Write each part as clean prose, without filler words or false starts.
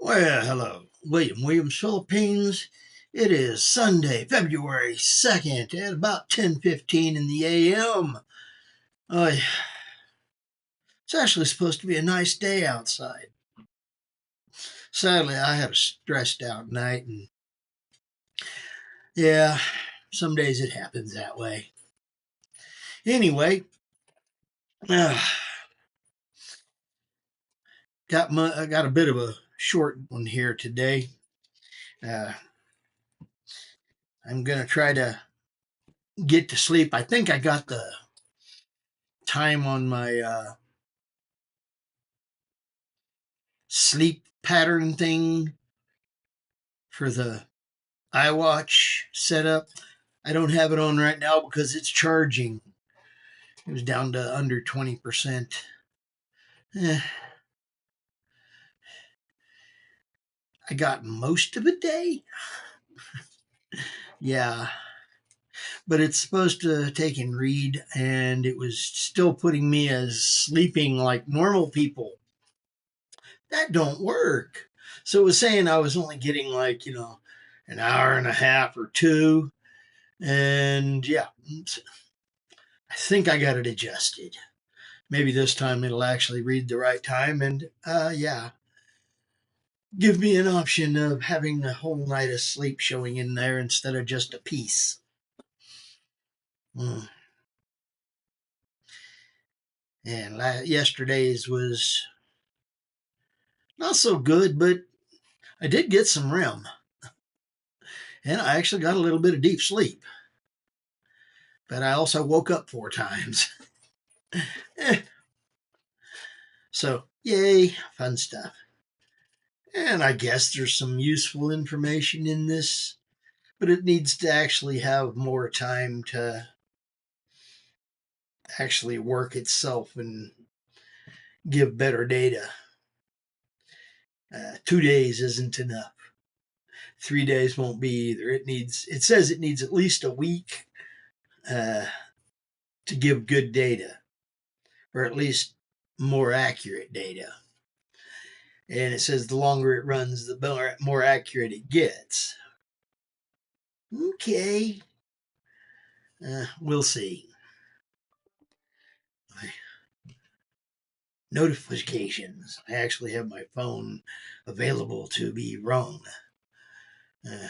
Well, hello, Williams, Philippines. It is Sunday, February 2nd at about 10:15 in the a.m. Uh, it's actually supposed to be a nice day outside. Sadly, I had a stressed out night, and yeah, some days it happens that way. Anyway, uh, I got a bit of a short one here today. Uh, I'm gonna try to get to sleep. I think I got the time on my sleep pattern thing for the iWatch setup. I don't have it on right now because it's charging. It was down to under 20%. Eh, I got most of a day. Yeah, but it's supposed to take and read, and it was still putting me as sleeping like normal people. That don't work. So it was saying I was only getting like, an hour and a half or two. And yeah, I think I got it adjusted. Maybe this time it'll actually read the right time. And yeah, give me an option of having a whole night of sleep showing in there instead of just a piece. Mm. And yesterday's was not so good, but I did get some REM, and I actually got a little bit of deep sleep. But I also woke up 4 times. Eh, so, yay, fun stuff. And I guess there's some useful information in this, but it needs to actually have more time to actually work itself and give better data. 2 days isn't enough. 3 days won't be either. It says it needs at least a week uh, to give good data, or at least more accurate data. And it says the longer it runs, the more accurate it gets. Okay, we'll see. Notifications. I actually have my phone available to be rung. Uh,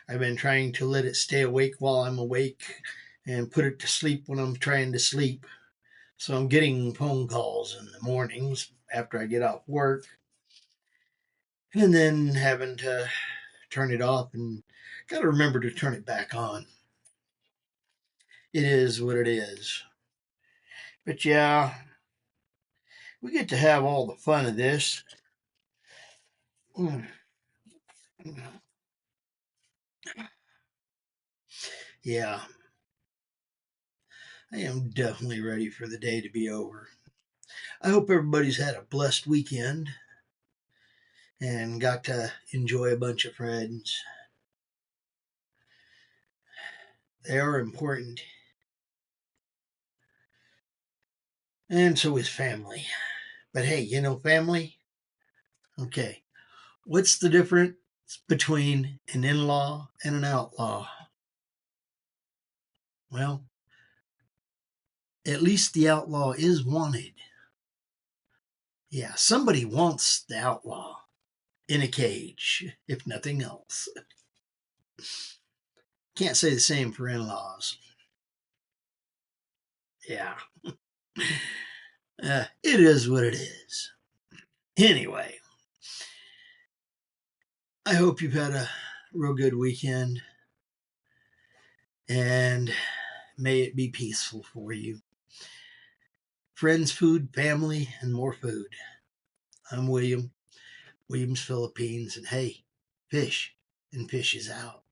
I've been trying to let it stay awake while I'm awake and put it to sleep when I'm trying to sleep. So I'm getting phone calls in the mornings after I get off work and then having to turn it off and got to remember to turn it back on. It is what it is. But yeah, we get to have all the fun of this. Yeah, I am definitely ready for the day to be over. I hope everybody's had a blessed weekend and got to enjoy a bunch of friends. They are important. And so is family. But hey, family? Okay. What's the difference between an in law and an outlaw? Well, at least the outlaw is wanted. Yeah, somebody wants the outlaw in a cage, if nothing else. Can't say the same for in laws. Yeah. It is what it is. Anyway, I hope you've had a real good weekend and may it be peaceful for you. Friends, food, family, and more food. I'm Williams, Philippines, and hey, fish, and fish is out.